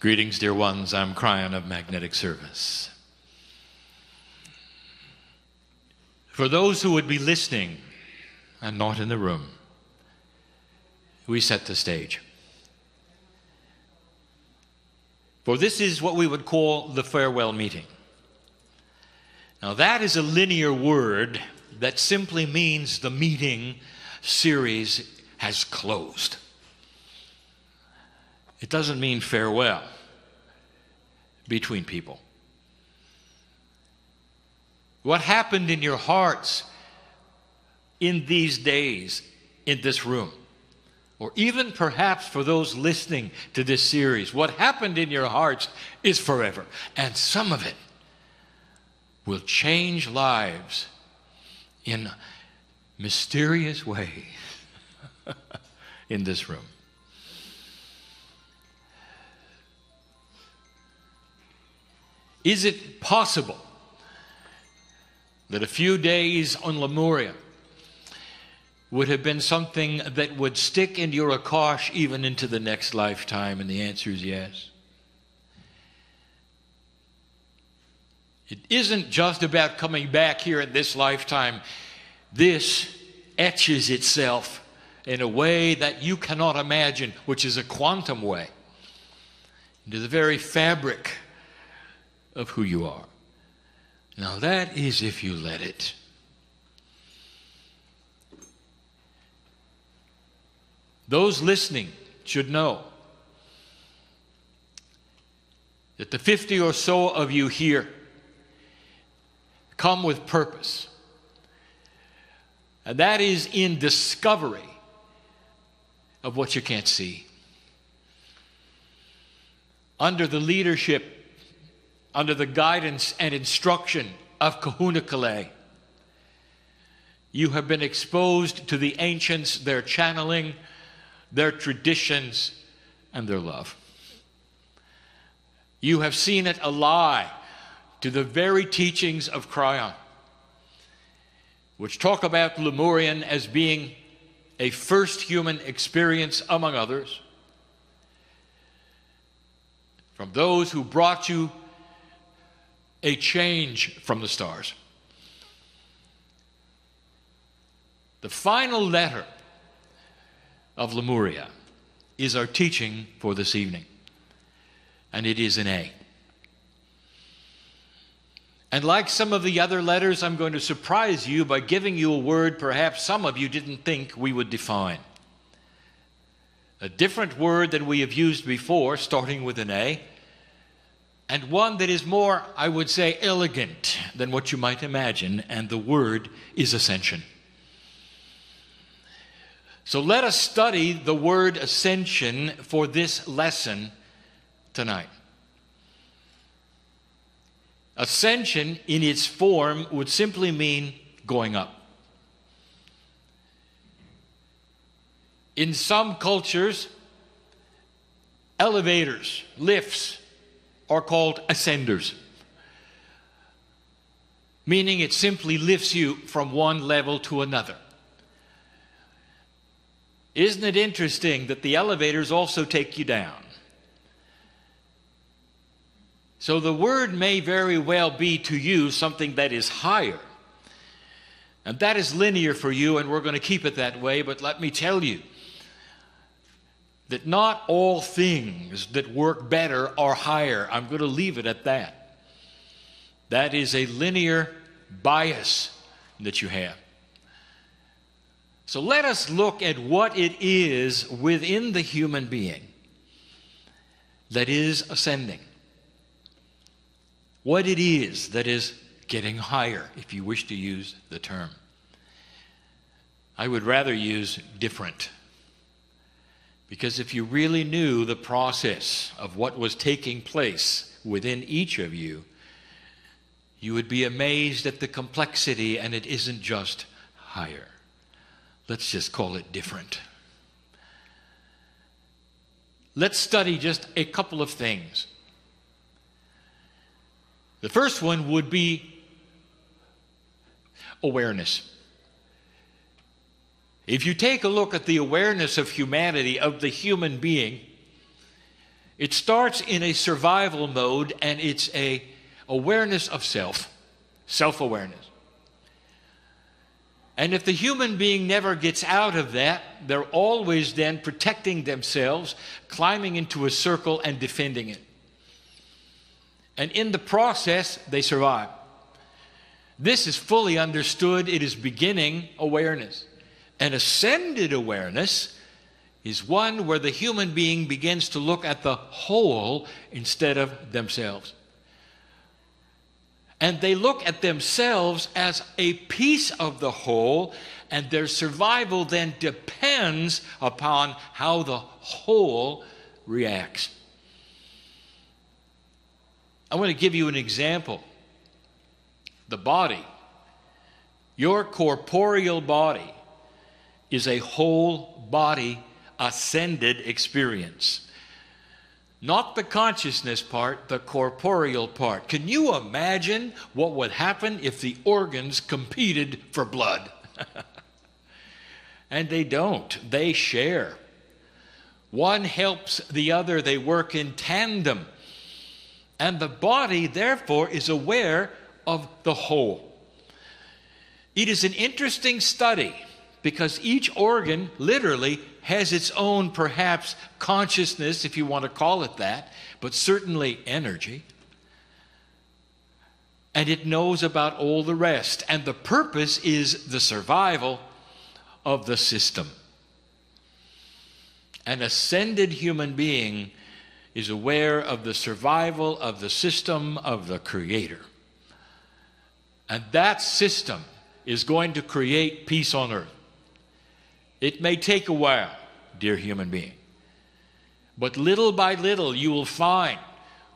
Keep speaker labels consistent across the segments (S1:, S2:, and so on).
S1: Greetings, dear ones. I'm Kryon of Magnetic Service. For those who would be listening and not in the room, we set the stage. For this is what we would call the farewell meeting. Now that is a linear word that simply means the meeting series has closed. It doesn't mean farewell between people. What happened in your hearts in these days in this room, or even perhaps for those listening to this series, what happened in your hearts is forever. And some of it will change lives in mysterious ways in this room. Is it possible that a few days on Lemuria would have been something that would stick in your akash even into the next lifetime? And the answer is yes. It isn't just about coming back here in this lifetime. This etches itself in a way that you cannot imagine, which is a quantum way, into the very fabric of who you are. Now that is if you let it. Those listening should know that the 50 or so of you here come with purpose. And that is in discovery of what you can't see. Under the leadership, under the guidance and instruction of Kahuna Kale, you have been exposed to the ancients, their channeling, their traditions, and their love. You have seen it ally to the very teachings of Kryon, which talk about Lemurian as being a first human experience among others, from those who brought you a change from the stars. The final letter of Lemuria is our teaching for this evening, and it is an A. And like some of the other letters, I'm going to surprise you by giving you a word perhaps some of you didn't think we would define. A different word than we have used before, starting with an A, and one that is more, I would say, elegant than what you might imagine, and the word is ascension. So let us study the word ascension for this lesson tonight. Ascension in its form would simply mean going up. In some cultures, elevators, lifts, are called ascenders, meaning it simply lifts you from one level to another. Isn't it interesting that the elevators also take you down? So the word may very well be to you something that is higher, and that is linear for you, and we're going to keep it that way. But let me tell you that not all things that work better are higher. I'm going to leave it at that. That is a linear bias that you have. So let us look at what it is within the human being that is ascending. What it is that is getting higher, if you wish to use the term. I would rather use different. Because if you really knew the process of what was taking place within each of you, you would be amazed at the complexity, and it isn't just higher. Let's just call it different. Let's study just a couple of things. The first one would be awareness. If you take a look at the awareness of humanity, of the human being, It starts in a survival mode, and it's a awareness of self-awareness. And if the human being never gets out of that, they're always then protecting themselves, climbing into a circle and defending it. And in the process, they survive. This is fully understood. It is beginning awareness. An ascended awareness is one where the human being begins to look at the whole instead of themselves. And they look at themselves as a piece of the whole, and their survival then depends upon how the whole reacts. I want to give you an example. The body, your corporeal body, is a whole body ascended experience. Not the consciousness part, the corporeal part. Can you imagine what would happen if the organs competed for blood? And they don't. They share. One helps the other. They work in tandem. And the body, therefore, is aware of the whole. It is an interesting study because each organ literally has its own, perhaps, consciousness, if you want to call it that, but certainly energy. And it knows about all the rest. And the purpose is the survival of the system. An ascended human being is aware of the survival of the system of the Creator. And that system is going to create peace on earth. It may take a while, dear human being, but little by little you will find,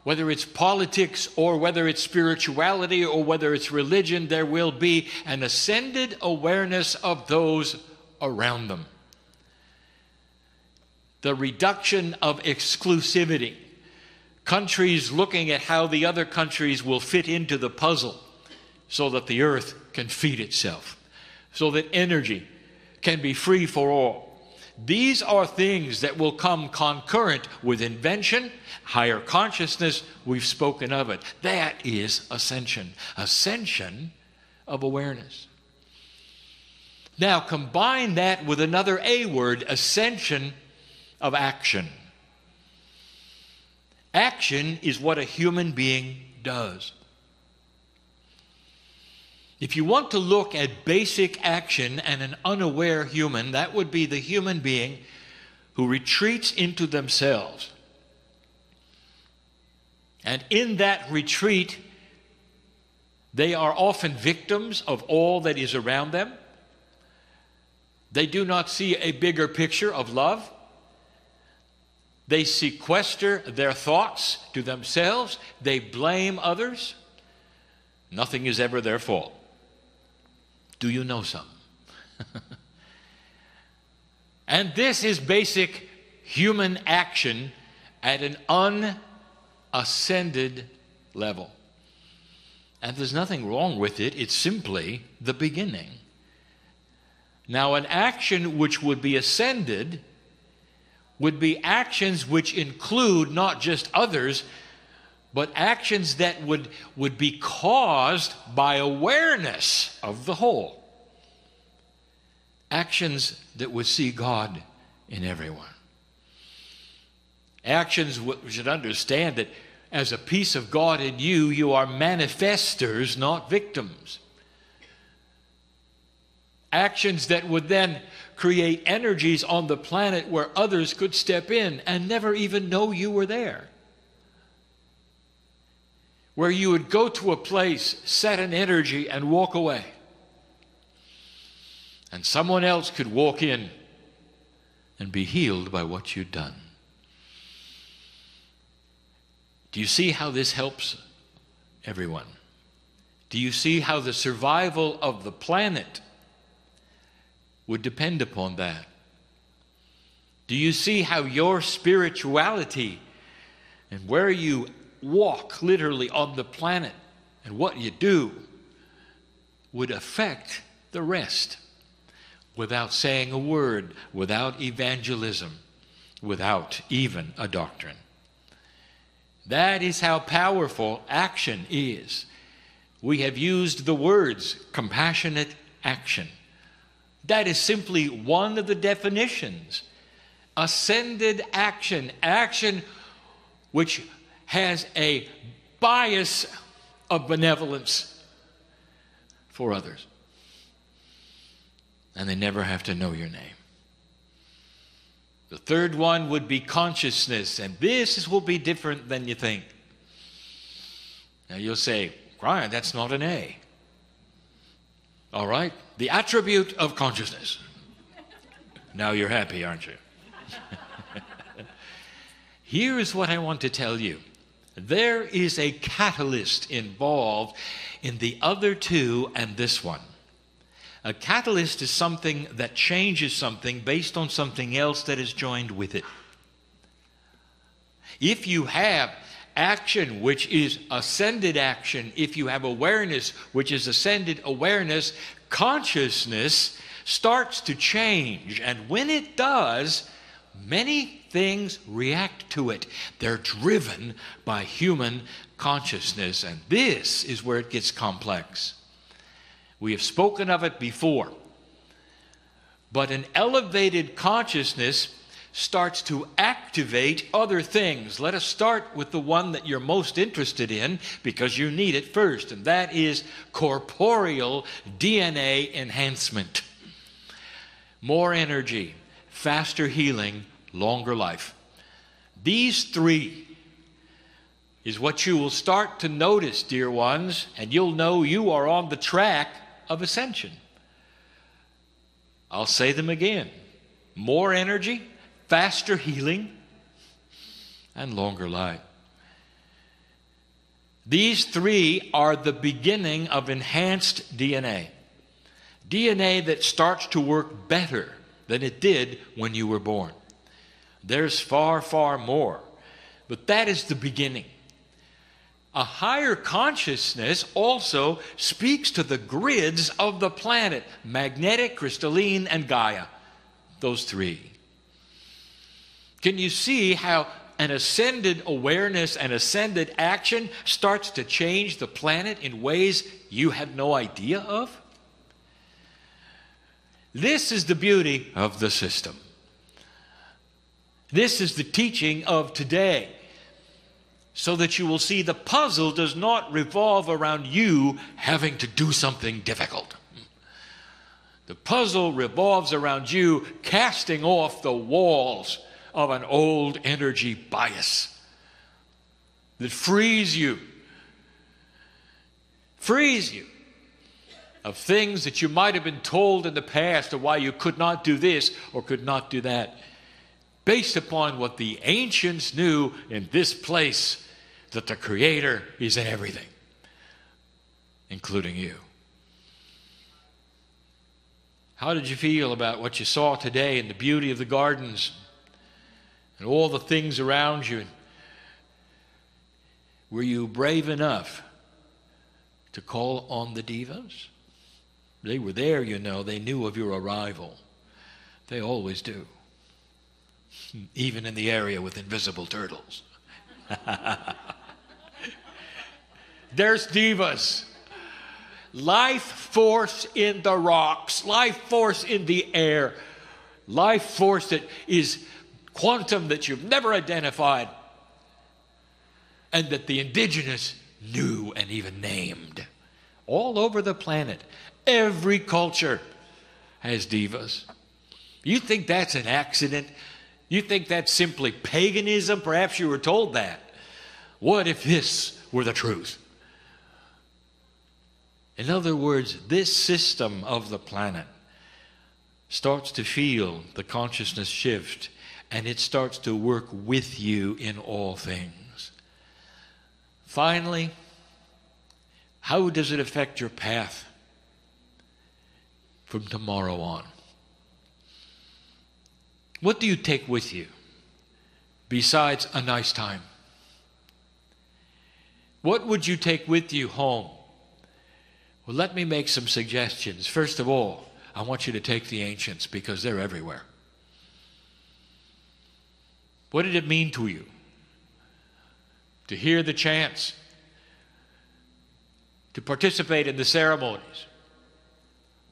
S1: whether it's politics or whether it's spirituality or whether it's religion, there will be an ascended awareness of those around them. The reduction of exclusivity, countries looking at how the other countries will fit into the puzzle so that the earth can feed itself, so that energy can be free for all. These are things that will come concurrent with invention, higher consciousness. We've spoken of it. That is ascension. Ascension of awareness. Now combine that with another A word, ascension of action. Action is what a human being does. If you want to look at basic action and an unaware human, that would be the human being who retreats into themselves. And in that retreat, they are often victims of all that is around them. They do not see a bigger picture of love. They sequester their thoughts to themselves. They blame others. Nothing is ever their fault. Do you know some? And this is basic human action at an unascended level. And there's nothing wrong with it. It's simply the beginning. Now, an action which would be ascended would be actions which include not just others, but actions that would be caused by awareness of the whole. Actions that would see God in everyone. Actions which should understand that as a piece of God in you, you are manifestors, not victims. Actions that would then create energies on the planet where others could step in and never even know you were there. Where you would go to a place, set an energy, and walk away. And someone else could walk in and be healed by what you'd done. Do you see how this helps everyone? Do you see how the survival of the planet would depend upon that? Do you see how your spirituality and where you walk literally on the planet and what you do would affect the rest without saying a word, without evangelism, without even a doctrine? That is how powerful action is. We have used the words compassionate action. That is simply one of the definitions. Ascended action, action which has a bias of benevolence for others. And they never have to know your name. The third one would be consciousness, and this will be different than you think. Now you'll say, Kryon, that's not an A. All right, the attribute of consciousness. Now you're happy, aren't you? Here is what I want to tell you. There is a catalyst involved in the other two and this one. A catalyst is something that changes something based on something else that is joined with it. If you have action, which is ascended action, if you have awareness, which is ascended awareness, consciousness starts to change. And when it does, many things react to it. They're driven by human consciousness, and this is where it gets complex. We have spoken of it before. But an elevated consciousness starts to activate other things. Let us start with the one that you're most interested in because you need it first, and that is corporeal DNA enhancement. More energy, faster healing, longer life. These three is what you will start to notice, dear ones, and you'll know you are on the track of ascension. I'll say them again. More energy, faster healing, and longer life. These three are the beginning of enhanced DNA. DNA that starts to work better than it did when you were born. There's far, far more, but that is the beginning. A higher consciousness also speaks to the grids of the planet, magnetic, crystalline, and Gaia. Those three. Can you see how an ascended awareness and ascended action starts to change the planet in ways you had no idea of? This is the beauty of the system. This is the teaching of today, so that you will see the puzzle does not revolve around you having to do something difficult. The puzzle revolves around you casting off the walls of an old energy bias that frees you of things that you might have been told in the past of why you could not do this or could not do that, based upon what the ancients knew in this place, that the Creator is in everything, including you. How did you feel about what you saw today and the beauty of the gardens and all the things around you? Were you brave enough to call on the divas? They were there, you know. They knew of your arrival. They always do. Even in the area with invisible turtles. There's divas. Life force in the rocks. Life force in the air. Life force that is quantum that you've never identified. And that the indigenous knew and even named. All over the planet. Every culture has divas. You think that's an accident? You think that's simply paganism? Perhaps you were told that. What if this were the truth? In other words, this system of the planet starts to feel the consciousness shift, and it starts to work with you in all things. Finally, how does it affect your path from tomorrow on? What do you take with you besides a nice time? What would you take with you home? Well, let me make some suggestions. First of all, I want you to take the ancients because they're everywhere. What did it mean to you to hear the chants, to participate in the ceremonies,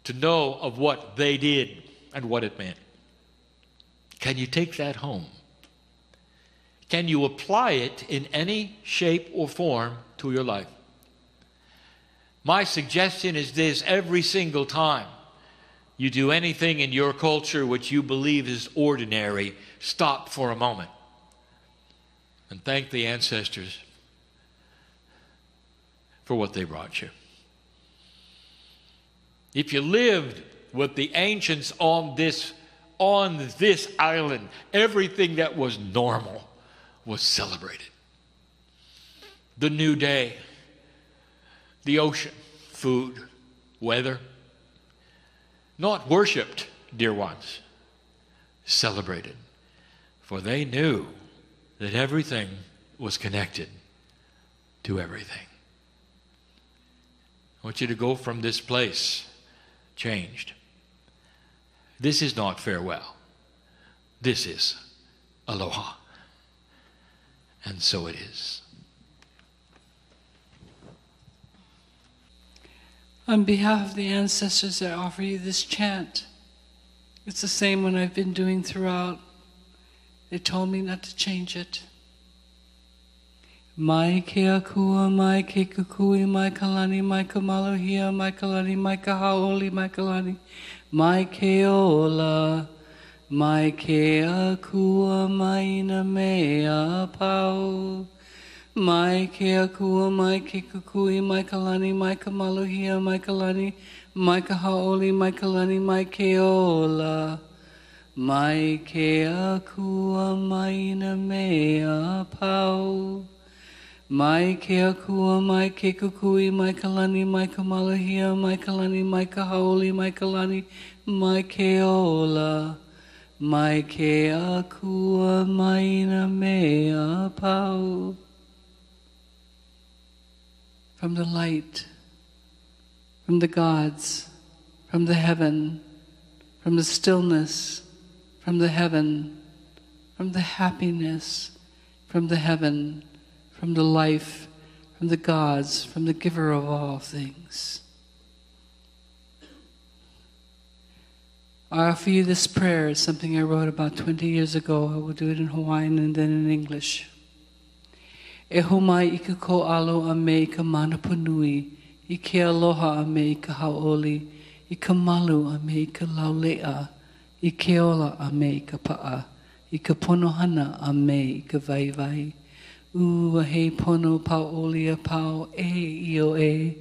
S1: to know of what they did and what it meant. Can you take that home? Can you apply it in any shape or form to your life? My suggestion is this: every single time you do anything in your culture which you believe is ordinary, stop for a moment and thank the ancestors for what they brought you. If you lived with the ancients on this island, everything that was normal was celebrated. The new day, the ocean, food, weather, not worshipped, dear ones, celebrated. For they knew that everything was connected to everything. I want you to go from this place changed. This is not farewell. This is aloha. And so it is.
S2: On behalf of the ancestors, I offer you this chant. It's the same one I've been doing throughout. They told me not to change it. Mai ke akua, mai ke kukui, mai kalani, mai kamalohia, mai kalani, mai kahaoli, mai kalani, mai ke ola, mai ke akua, mai na mea pau. Mai ke akua, mai ke kukui, mai kalani, mai kamalohia, mai kalani, mai kahaoli, mai kalani, mai ke ola. Mai ke akua, mai na mea pau. Mai ke akua, mai ke kukui, mai kalani, mai kamalohia, mai kalani, mai kahaoli, mai kalani, mai ke ola. Mai ke akua, mai na mea pau. From the light, from the gods, from the heaven, from the stillness, from the heaven, from the happiness, from the heaven, from the life, from the gods, from the giver of all things. I offer you this prayer. It's something I wrote about 20 years ago. I will do it in Hawaiian and then in English. E homai I ka ko alo a me I ka manapunui, I ke aloha a me I ka haoli, I ka malu a me I ka laulea, I ke ola a me I ka paa, I ka ponohana a me I ka vaivai. A he pono paoli a pao e io e,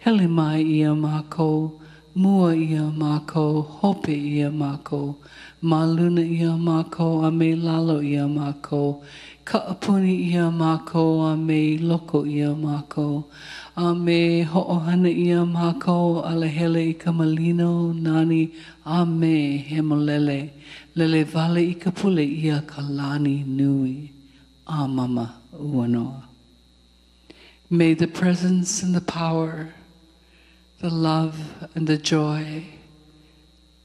S2: hele mai ia mako, mua ia mako, hope ia mako, maluna ia mako, a me lalo ia mako, kaapuni ia mako, a me loko ia mako, a me ho'ohana ia mako, a lehele I ka malino nani, a me he molele, lele vale I ka pule ia ka lani nui, a mama uanoa. May the presence and the power, the love and the joy,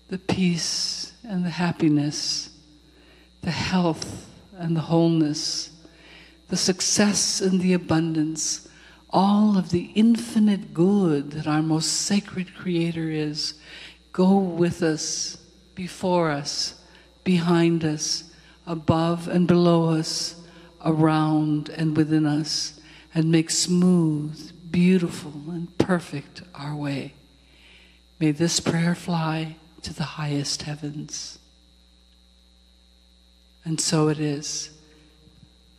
S2: the peace and the happiness, the health and the wholeness, the success and the abundance, all of the infinite good that our most sacred Creator is, go with us, before us, behind us, above and below us, around and within us, and make smooth, beautiful, and perfect our way. May this prayer fly to the highest heavens. And so it is.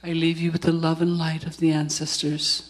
S2: I leave you with the love and light of the ancestors.